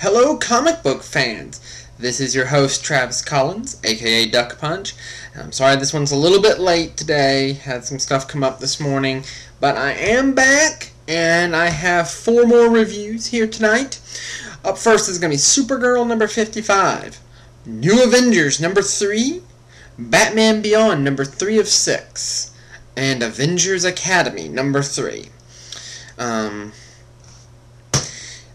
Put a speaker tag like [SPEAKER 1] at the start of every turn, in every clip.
[SPEAKER 1] Hello comic book fans, this is your host Travis Collins, aka Duck Punch. I'm sorry this one's a little bit late today, had some stuff come up this morning, but I am back and I have 4 more reviews here tonight. Up first is going to be Supergirl number 55, New Avengers number 3, Batman Beyond number 3 of 6, and Avengers Academy number 3.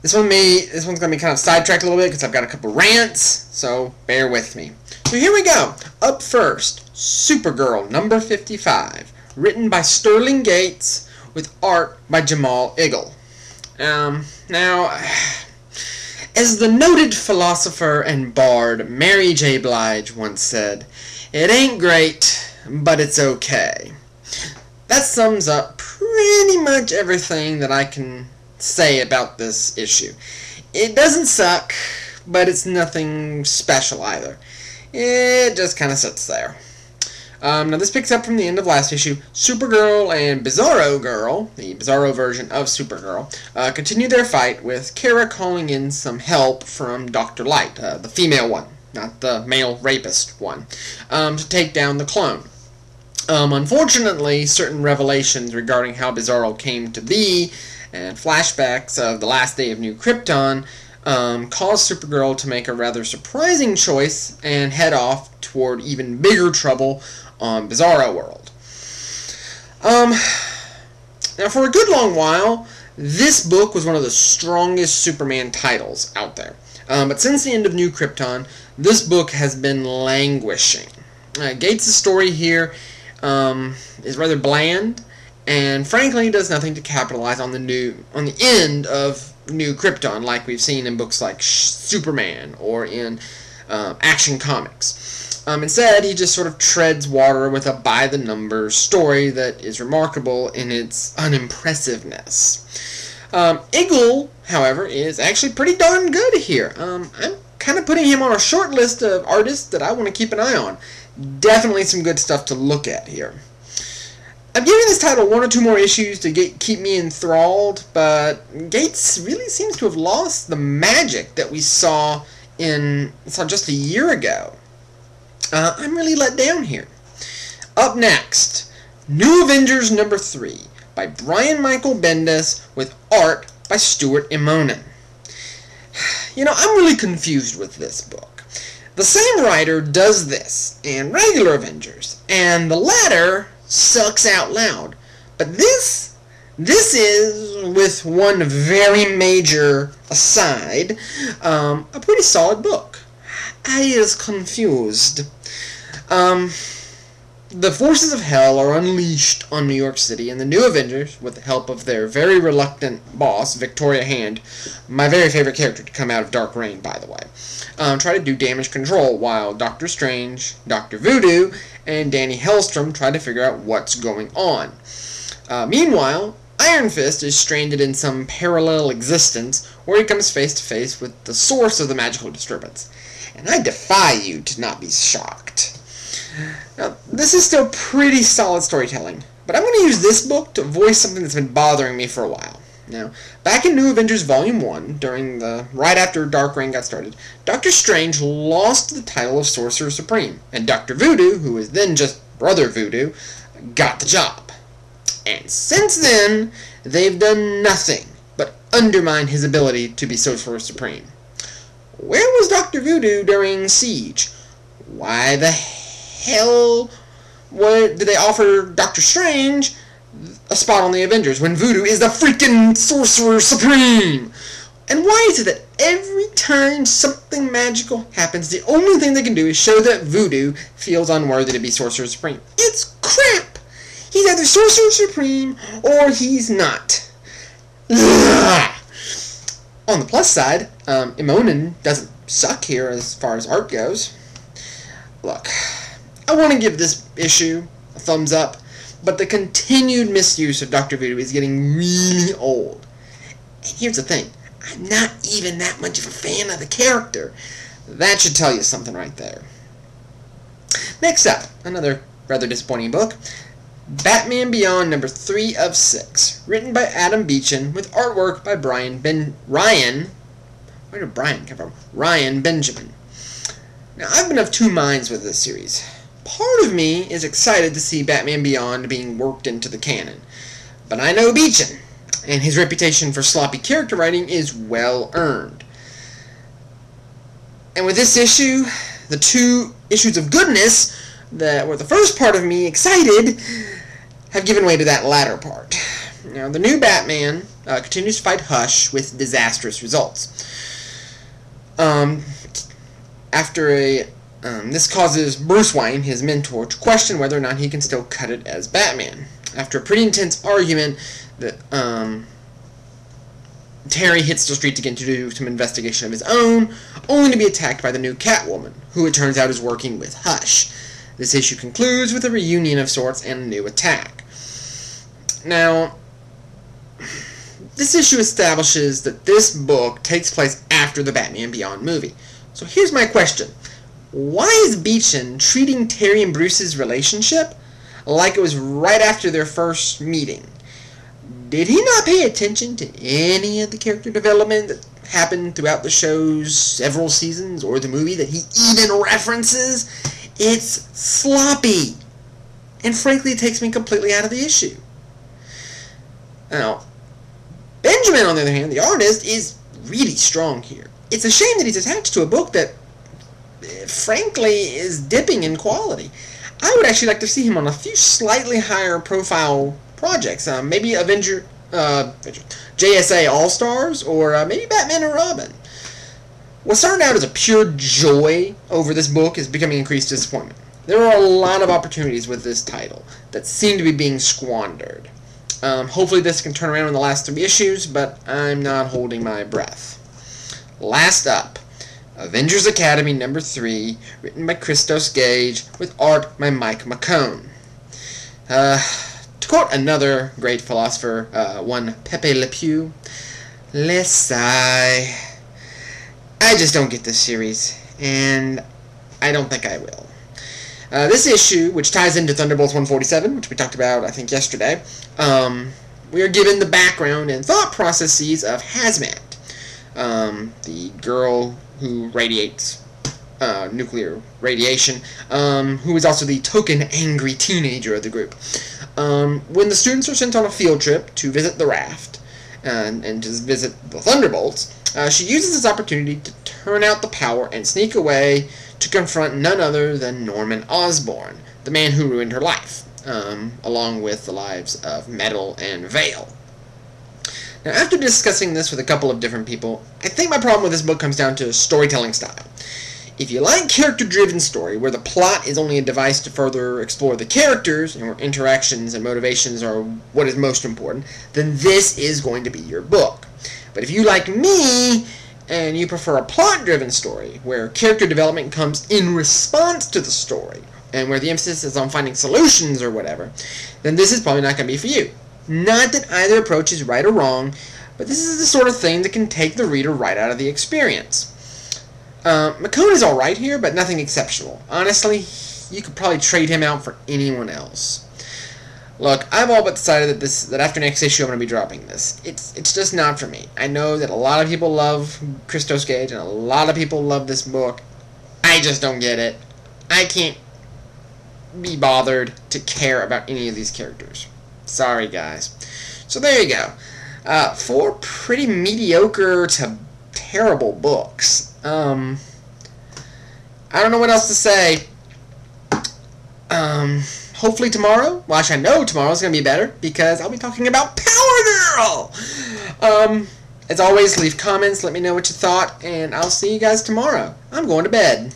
[SPEAKER 1] This one's going to be kind of sidetracked a little bit because I've got a couple rants, so bear with me. So here we go. Up first, Supergirl number 55, written by Sterling Gates with art by Jamal Igle. Now, as the noted philosopher and bard Mary J. Blige once said, "It ain't great, but it's okay." That sums up pretty much everything that I can say about this issue. It doesn't suck, but it's nothing special either. It just kind of sits there. Now this picks up from the end of last issue. Supergirl and Bizarro Girl, the Bizarro version of Supergirl, continue their fight with Kara calling in some help from Dr. Light, the female one, not the male rapist one, to take down the clone. Unfortunately, certain revelations regarding how Bizarro came to be and flashbacks of the last day of New Krypton caused Supergirl to make a rather surprising choice and head off toward even bigger trouble on Bizarro World. Now, for a good long while, this book was one of the strongest Superman titles out there. But since the end of New Krypton, this book has been languishing. Gates' story here is rather bland, and frankly does nothing to capitalize on the end of New Krypton like we've seen in books like Superman or in Action Comics. Instead, he just sort of treads water with a by-the-numbers story that is remarkable in its unimpressiveness. Igle, however, is actually pretty darn good here. I'm kind of putting him on a short list of artists that I want to keep an eye on. Definitely some good stuff to look at here. I'm giving this title 1 or 2 more issues to keep me enthralled, but Gates really seems to have lost the magic that we saw just a year ago. I'm really let down here. Up next, New Avengers number 3 by Brian Michael Bendis with art by Stuart Immonen. You know, I'm really confused with this book. The same writer does this and regular Avengers, and the latter sucks out loud. But this is, with one very major aside, a pretty solid book. I is confused. The forces of hell are unleashed on New York City, and the New Avengers, with the help of their very reluctant boss, Victoria Hand, my very favorite character to come out of Dark Reign, by the way, try to do damage control, while Doctor Strange, Dr. Voodoo, and Danny Hellstrom try to figure out what's going on. Meanwhile, Iron Fist is stranded in some parallel existence where he comes face to face with the source of the magical disturbance. And I defy you to not be shocked. Now, this is still pretty solid storytelling, but I'm going to use this book to voice something that's been bothering me for a while. Now, back in New Avengers Volume 1, right after Dark Reign got started, Doctor Strange lost the title of Sorcerer Supreme, and Dr. Voodoo, who was then just Brother Voodoo, got the job. And since then, they've done nothing but undermine his ability to be Sorcerer Supreme. Where was Dr. Voodoo during Siege? Why the hell did they offer Doctor Strange a spot on the Avengers when Voodoo is the freaking Sorcerer Supreme? And why is it that every time something magical happens, the only thing they can do is show that Voodoo feels unworthy to be Sorcerer Supreme? It's crap! He's either Sorcerer Supreme or he's not. Ugh. On the plus side, Immonen doesn't suck here as far as art goes. Look, I want to give this issue a thumbs up, but the continued misuse of Dr. Voodoo is getting really old. And here's the thing, I'm not even that much of a fan of the character. That should tell you something right there. Next up, another rather disappointing book, Batman Beyond number 3 of 6, written by Adam Beechin with artwork by Ryan Where did Brian come from? Ryan Benjamin. Now, I've been of two minds with this series. Part of me is excited to see Batman Beyond being worked into the canon. But I know Beechin, and his reputation for sloppy character writing is well earned. And with this issue, the two issues of goodness that were the first part of me excited have given way to that latter part. Now, the new Batman continues to fight Hush with disastrous results. This causes Bruce Wayne, his mentor, to question whether or not he can still cut it as Batman. After a pretty intense argument, Terry hits the streets again to do some investigation of his own, only to be attacked by the new Catwoman, who it turns out is working with Hush. This issue concludes with a reunion of sorts and a new attack. Now, this issue establishes that this book takes place after the Batman Beyond movie. So here's my question. Why is Beechin treating Terry and Bruce's relationship like it was right after their first meeting? Did he not pay attention to any of the character development that happened throughout the show's several seasons or the movie that he even references? It's sloppy. And frankly, it takes me completely out of the issue. Now, Benjamin, on the other hand, the artist, is really strong here. It's a shame that he's attached to a book that, frankly, is dipping in quality. I would actually like to see him on a few slightly higher profile projects. Maybe JSA All-Stars, or maybe Batman and Robin. What started out as a pure joy over this book is becoming increased disappointment. There are a lot of opportunities with this title that seem to be being squandered. Hopefully this can turn around in the last 3 issues, but I'm not holding my breath. Last up, Avengers Academy number 3, written by Christos Gage, with art by Mike McCone. To quote another great philosopher, one Pepe Le Pew, "Les sigh." I just don't get this series, and I don't think I will. This issue, which ties into Thunderbolts 147, which we talked about, I think, yesterday, we are given the background and thought processes of Hazmat, the girl who radiates nuclear radiation, who is also the token angry teenager of the group. When the students are sent on a field trip to visit the raft and to visit the Thunderbolts, she uses this opportunity to turn out the power and sneak away to confront none other than Norman Osborn, the man who ruined her life, along with the lives of Metal and Vale. Now, after discussing this with a couple of different people, I think my problem with this book comes down to storytelling style. If you like character-driven story, where the plot is only a device to further explore the characters, and where interactions and motivations are what is most important, then this is going to be your book. But if you, like me, and you prefer a plot-driven story, where character development comes in response to the story, and where the emphasis is on finding solutions or whatever, then this is probably not going to be for you. Not that either approach is right or wrong, but this is the sort of thing that can take the reader right out of the experience. McCone is alright here, but nothing exceptional. Honestly, you could probably trade him out for anyone else. Look, I've all but decided that after next issue I'm going to be dropping this. It's just not for me. I know that a lot of people love Christos Gage, and a lot of people love this book. I just don't get it. I can't be bothered to care about any of these characters. Sorry, guys. So there you go. 4 pretty mediocre to terrible books. I don't know what else to say. Hopefully tomorrow, well, actually I know tomorrow's going to be better, because I'll be talking about Power Girl! As always, leave comments, let me know what you thought, and I'll see you guys tomorrow. I'm going to bed.